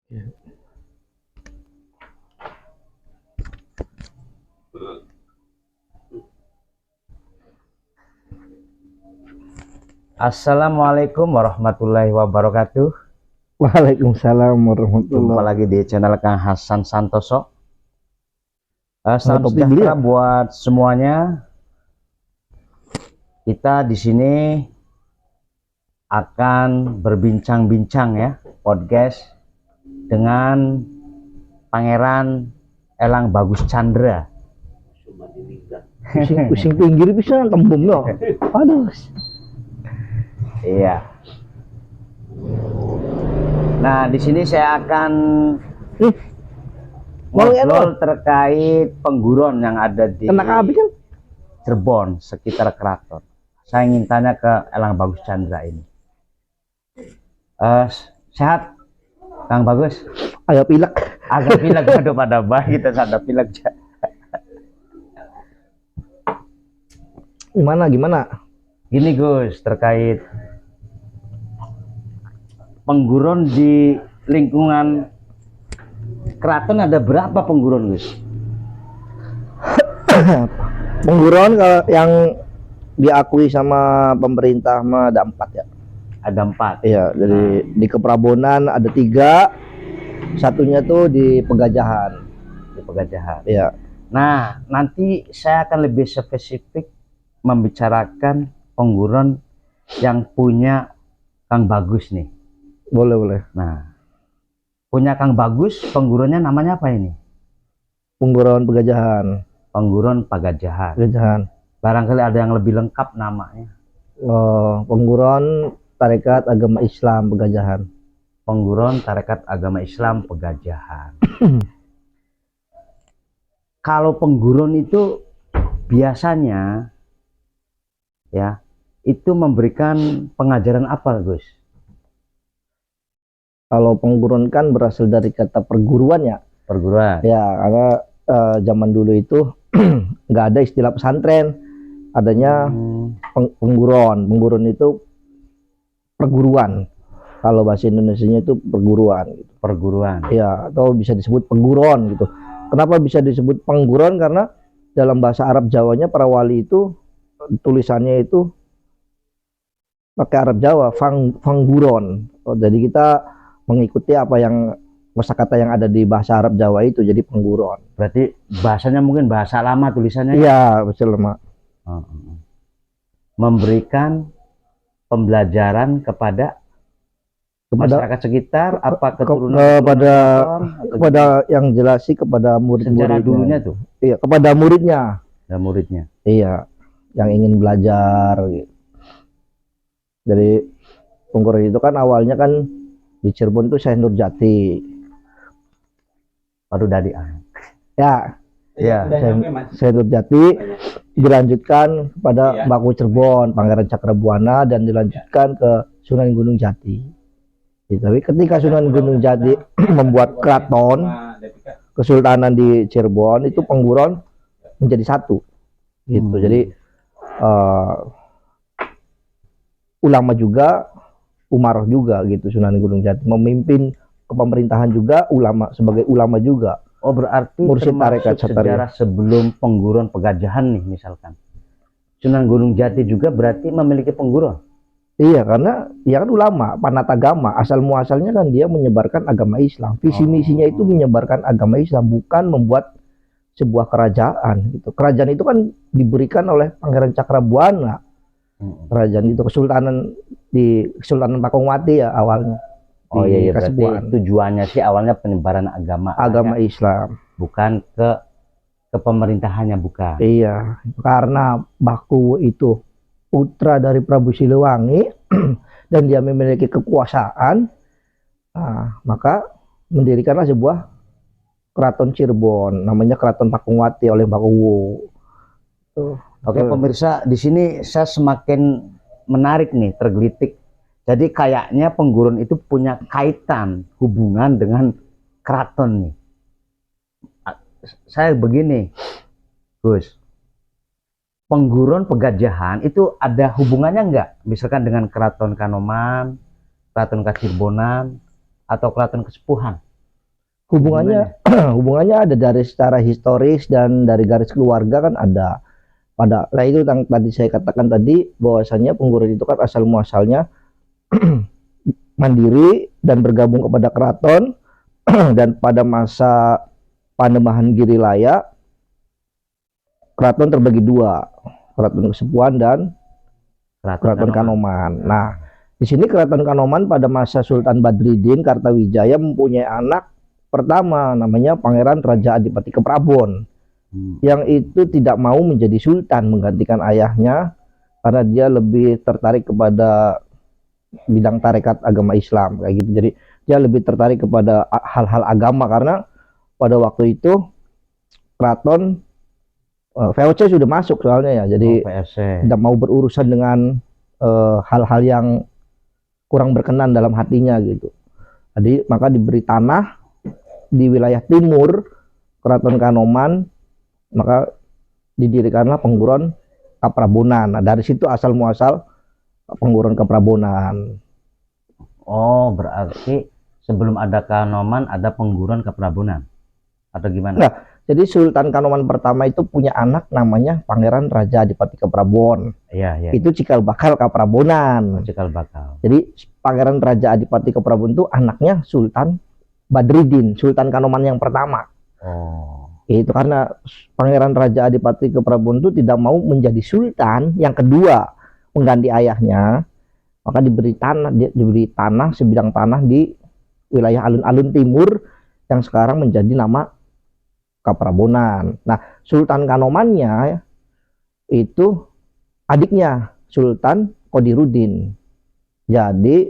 Ya. Assalamualaikum warahmatullahi wabarakatuh. Waalaikumsalam warahmatullahi Jumpa wabarakatuh. lagi di channel Kang Hasan Santoso. Salam Topik sejahtera beliau. buat semuanya. Kita di sini akan berbincang-bincang ya, podcast dengan Pangeran Elang Bagus Chandra. Pusing pinggir bisa tembung no. Aduh. Iya. Nah, di sini saya akan ngobrol terkait pengguron yang ada di Kena habis kan? Cirebon sekitar keraton. Saya ingin tanya ke Elang Bagus Chandra ini. Sehat, Kang Bagus? Agak pilek. Agak pilek, aduh pada bayi kita sadar pilek. Gimana? Gini Gus, terkait pengguron di lingkungan keraton ada berapa pengguron Gus? Pengguron kalau yang diakui sama pemerintah mah ada 4 ya. Ada 4. Iya, dari di Keprabonan ada 3, satunya tuh di Pegajahan. Di Pegajahan. Iya. Nah, nanti saya akan lebih spesifik membicarakan pengguron yang punya Kang Bagus nih. Boleh. Nah, punya Kang Bagus, pengguronnya namanya apa ini? Pengguron Pegajahan. Pengguron Pegajahan. Pegajahan. Barangkali ada yang lebih lengkap namanya. Pengguron Tarekat Agama Islam Pegajahan. Pengguron Tarekat Agama Islam Pegajahan. Kalau pengguron itu biasanya ya itu memberikan pengajaran apa Gus? Kalau pengguron kan berasal dari kata perguruan ya. Perguruan. Ya, karena zaman dulu itu nggak ada istilah pesantren, adanya pengguron. Pengguron itu perguruan. Kalau bahasa Indonesianya itu perguruan. Gitu. Perguruan. Ya, atau bisa disebut pengguron gitu. Kenapa bisa disebut pengguron? Karena dalam bahasa Arab Jawanya para wali itu tulisannya itu pakai Arab Jawa, fangguron. Jadi kita mengikuti apa yang kosakata yang ada di bahasa Arab Jawa itu, jadi pengguron. Berarti bahasanya mungkin bahasa lama tulisannya? Iya, bahasa lama. Memberikan pembelajaran kepada masyarakat sekitar, apa keturunan kepada yang jelas sih kepada murid-muridnya. Sejarah dulunya tuh? Iya, kepada muridnya. Dan muridnya? Iya, yang ingin belajar. Gitu. Jadi pengguron itu kan awalnya kan di Cirebon itu Syekh Nurjati. Baru dari Ya, Syekh Nurjati dilanjutkan kepada Baku Cirebon, Pangeran Cakrabuana, dan dilanjutkan ke Sunan Gunung Jati. Tapi ketika Sunan Gunung Jati membuat keraton kesultanan di Cirebon, itu pengguron menjadi satu, gitu. Jadi ulama juga, umaroh juga, gitu. Sunan Gunung Jati memimpin kepemerintahan juga, ulama sebagai ulama juga. Oh, berarti Mursyid tarekat sejarah sebelum pengguron Pegajahan nih misalkan. Sunan Gunung Jati juga berarti memiliki pengguron. Iya, karena dia kan ulama, panat agama, asal muasalnya kan dia menyebarkan agama Islam. Visi misinya itu menyebarkan agama Islam, bukan membuat sebuah kerajaan gitu. Kerajaan itu kan diberikan oleh Pangeran Cakrabuana. Kerajaan itu Kesultanan Pakungwati ya awalnya. Oh iya, berarti tujuannya sih awalnya penyebaran agama Islam, bukan ke pemerintahannya, bukan. Iya, karena Baku itu putra dari Prabu Siliwangi dan dia memiliki kekuasaan, maka mendirikanlah sebuah keraton Cirebon, namanya Keraton Pakungwati oleh Bakuwu. Oke pemirsa, di sini saya semakin menarik nih, tergelitik. Jadi kayaknya pengguron itu punya kaitan hubungan dengan keraton nih. Saya begini, Gus. Pengguron Pegajahan itu ada hubungannya enggak? Misalkan dengan Keraton Kanoman, Keraton Kacirbonan, atau Keraton Kesepuhan? Hubungannya hubungannya ada dari secara historis dan dari garis keluarga kan ada. Nah itu yang tadi saya katakan tadi bahwasanya Pengguron itu kan asal muasalnya mandiri dan bergabung kepada keraton dan pada masa Panembahan Girilaya keraton terbagi dua, keraton Kesepuhan dan keraton Kanoman. Nah, di sini keraton Kanoman pada masa Sultan Badruddin Kartawijaya mempunyai anak pertama namanya Pangeran Raja Adipati Keprabon. Yang itu tidak mau menjadi sultan menggantikan ayahnya karena dia lebih tertarik kepada bidang tarekat agama Islam kayak gitu. Jadi dia lebih tertarik kepada hal-hal agama karena pada waktu itu keraton VOC sudah masuk soalnya ya. Jadi tidak mau berurusan dengan hal-hal yang kurang berkenan dalam hatinya gitu. Jadi maka diberi tanah di wilayah timur keraton Kanoman, maka didirikanlah Pengguron Kaprabonan. Nah, dari situ asal muasal Pengguron Kaprabonan. Oh, berarti sebelum ada Kanoman ada Pengguron Kaprabonan atau gimana? Nah, jadi Sultan Kanoman pertama itu punya anak namanya Pangeran Raja Adipati Keprabon. Iya. Itu cikal bakal Kaprabonan. Cikal bakal. Jadi Pangeran Raja Adipati Keprabon itu anaknya Sultan Badruddin, Sultan Kanoman yang pertama. Oh. Itu karena Pangeran Raja Adipati Keprabon itu tidak mau menjadi sultan yang kedua mengganti ayahnya, maka diberi tanah sebidang tanah di wilayah alun-alun timur yang sekarang menjadi nama Kaprabonan. Nah, Sultan Kanomannya itu adiknya Sultan Qodiruddin. Jadi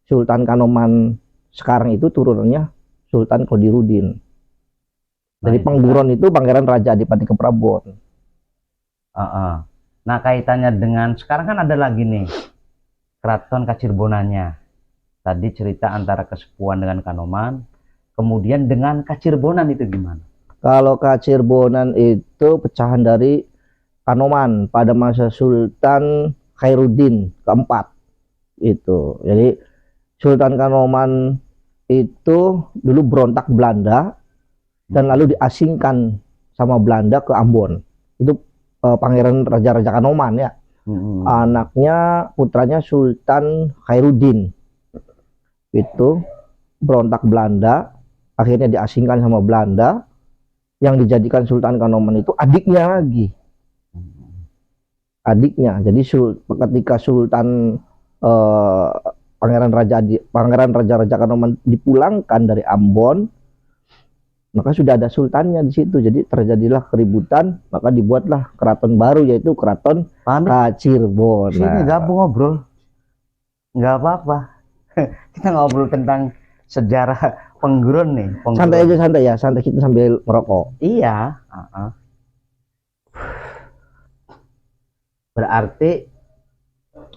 Sultan Kanoman sekarang itu turunannya Sultan Qodiruddin. Jadi Pengguron itu Pangeran Raja Adipati Keprabon. Nah, kaitannya dengan sekarang kan ada lagi nih Keraton Kacirebonannya. Tadi cerita antara Kesepuhan dengan Kanoman, kemudian dengan Kacirebonan itu gimana? Kalau Kacirebonan itu pecahan dari Kanoman pada masa Sultan Khairuddin keempat. Itu. Jadi Sultan Kanoman itu dulu berontak Belanda dan lalu diasingkan sama Belanda ke Ambon. Itu Pangeran Raja-Raja Kanoman ya. Anaknya, putranya Sultan Khairuddin. Itu berontak Belanda, akhirnya diasingkan sama Belanda. Yang dijadikan Sultan Kanoman itu adiknya lagi. Adiknya. Jadi ketika Sultan Pangeran Raja-Raja Kanoman dipulangkan dari Ambon, maka sudah ada sultannya di situ. Jadi terjadilah keributan, maka dibuatlah keraton baru yaitu Keraton Kacirebonan. Sini gabung ngobrol, nggak apa-apa. Kita ngobrol tentang sejarah Pengguron nih. Santai aja, santai ya, santai, kita sambil merokok. Iya. Berarti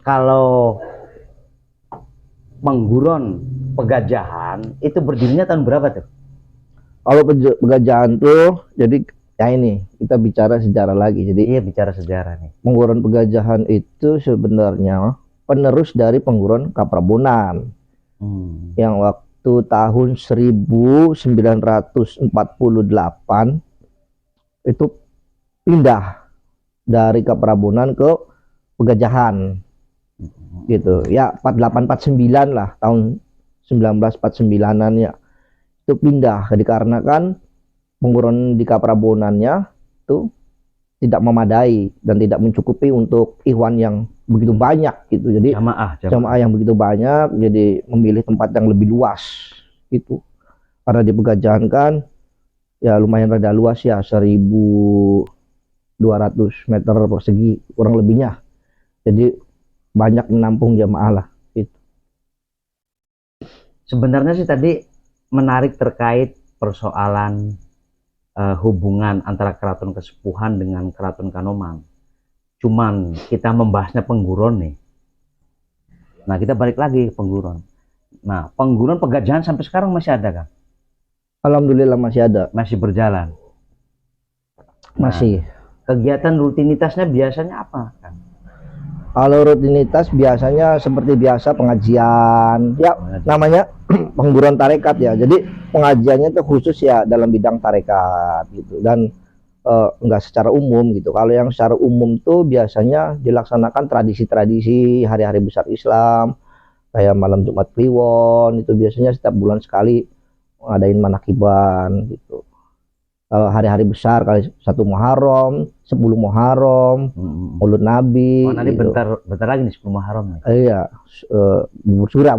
kalau Pengguron Pegajahan itu berdirinya tahun berapa tuh? Kalau Pegajahan tuh, jadi ya ini kita bicara sejarah lagi. Jadi iya, bicara sejarah nih. Pengguron Pegajahan itu sebenarnya penerus dari Pengguron Kaprabonan. Yang waktu tahun 1948 itu pindah dari Kaprabonan ke Pegajahan. Gitu. Ya 4849 lah, tahun 1949-an ya. Itu pindah dikarenakan Pengguron di Kaprabonannya itu tidak memadai dan tidak mencukupi untuk ikhwan yang begitu banyak gitu. Jadi jamaah yang begitu banyak, jadi memilih tempat yang lebih luas gitu. Karena di Pegajahan kan ya lumayan rada luas ya, 1.200 meter persegi kurang lebihnya. Jadi banyak menampung jamaah lah gitu. Sebenarnya sih tadi menarik terkait persoalan hubungan antara Keraton Kesepuhan dengan Keraton Kanoman. Cuman kita membahasnya Pengguron nih. Nah, kita balik lagi ke Pengguron. Nah, Pengguron Pegajahan sampai sekarang masih ada kan? Alhamdulillah masih ada. Masih berjalan. Masih. Kegiatan rutinitasnya biasanya apa kan? Kalau rutinitas biasanya seperti biasa pengajian, ya Pengajian. namanya pengguruan tarekat ya. Jadi pengajiannya itu khusus ya dalam bidang tarekat gitu dan enggak secara umum gitu. Kalau yang secara umum tuh biasanya dilaksanakan tradisi-tradisi hari-hari besar Islam, kayak malam Jumat Kliwon itu biasanya setiap bulan sekali ngadain manakiban gitu. Kalau hari-hari besar kali 1 Muharram, 10 Muharram, Maulud Nabi. Oh, nanti gitu. bentar lagi nih 10 Muharram nih. Iya, bubur sura,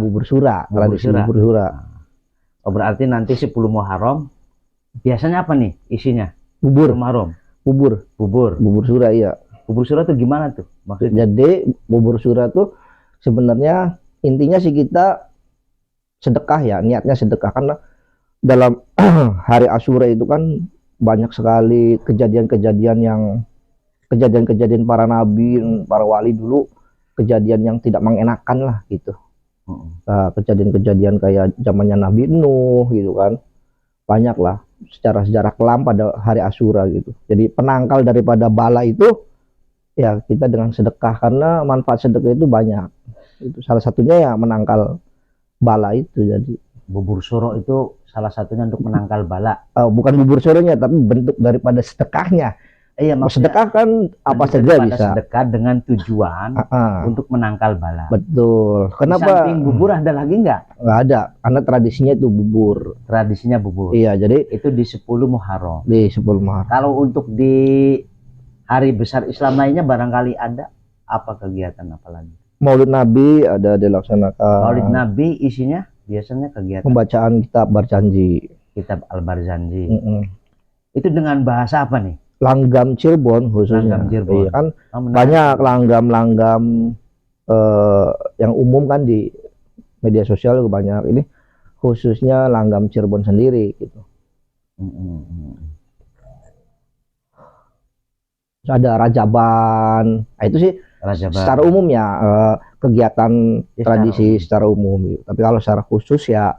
tradisi sura. bubur sura. Oh, berarti nanti 10 Muharram biasanya apa nih isinya? 10 Bubur Muharram. bubur sura, iya. Bubur sura tuh gimana tuh maksudnya? Jadi bubur sura tuh sebenarnya intinya sih kita sedekah ya, niatnya sedekah karena dalam hari Asyura itu kan banyak sekali kejadian-kejadian para nabi, para wali dulu, kejadian yang tidak mengenakan lah gitu. Nah, kejadian-kejadian kayak zamannya Nabi Nuh gitu kan, banyak lah sejarah-sejarah kelam pada hari Asyura gitu. Jadi penangkal daripada bala itu ya kita dengan sedekah, karena manfaat sedekah itu banyak. Itu salah satunya ya menangkal bala itu. Jadi Bubur suro itu salah satunya untuk menangkal bala. bukan bubur surenya tapi bentuk daripada sedekahnya. Iya, maksudnya Sedekah kan apa bentuk saja daripada bisa. sedekah dengan tujuan untuk menangkal bala. Betul. Di Kenapa? samping bubur ada lagi nggak? Nggak ada, karena tradisinya itu bubur. Tradisinya bubur. Iya, jadi Itu di 10 Muharram. di 10 Muharram. Kalau untuk di hari besar Islam lainnya barangkali ada apa kegiatan apa lagi? Maulid Nabi ada dilaksanakan. Maulid Nabi isinya biasanya kegiatan Pembacaan kitab Barjanji. kitab Al-Barzanji. Mm-mm. Itu dengan bahasa apa nih? Langgam Cirebon khususnya. Langgam Cirebon. Iya kan Oh, menarik. banyak langgam-langgam yang umum kan di media sosial juga banyak. Ini khususnya langgam Cirebon sendiri gitu. Terus ada Rajaban. Nah, itu sih Rajaban. secara umum ya kegiatan Ya, tradisi secara umum gitu. Tapi kalau secara khusus ya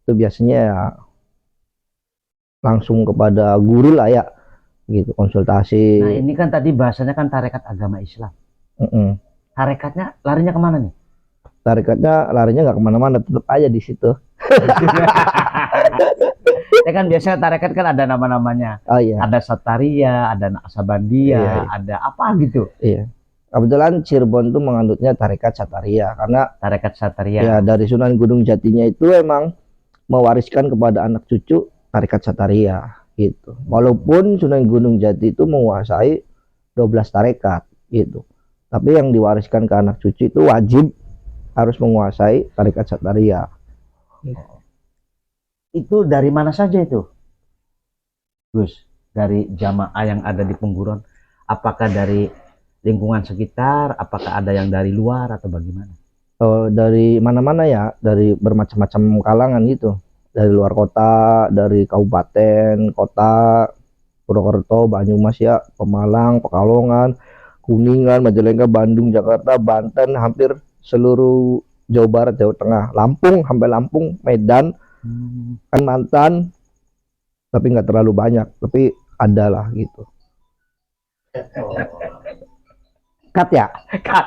itu biasanya ya langsung kepada guru lah ya gitu, konsultasi. Nah, ini kan tadi bahasanya kan tarekat agama Islam. Tarekatnya larinya kemana nih? Tarikatnya larinya nggak kemana-mana, tetap aja di situ. Ya kan biasanya tarekat kan ada nama-namanya. Oh iya. Ada Sataria, ada Naksabandia, Iya. ada apa gitu. Iya. Kebetulan Cirebon tuh menganutnya tarekat Sataria karena Tarekat Sataria. ya dari Sunan Gunung Jatinya itu emang mewariskan kepada anak cucu tarekat Sataria gitu. Walaupun Sunan Gunung Jati itu menguasai 12 tarekat gitu. Tapi yang diwariskan ke anak cucu itu wajib harus menguasai tarekat Sataria. Itu dari mana saja itu, Gus? Dari jamaah yang ada di pengguruan, apakah dari lingkungan sekitar, apakah ada yang dari luar atau bagaimana? Dari mana-mana ya, dari bermacam-macam kalangan gitu, dari luar kota, dari kabupaten, kota, Purwokerto, Banyumas ya, Pemalang, Pekalongan, Kuningan, Majalengka, Bandung, Jakarta, Banten, hampir seluruh Jawa Barat, Jawa Tengah, Lampung, sampai Lampung, Medan, Kalimantan, tapi nggak terlalu banyak, tapi ada lah gitu. Cut ya? Cut.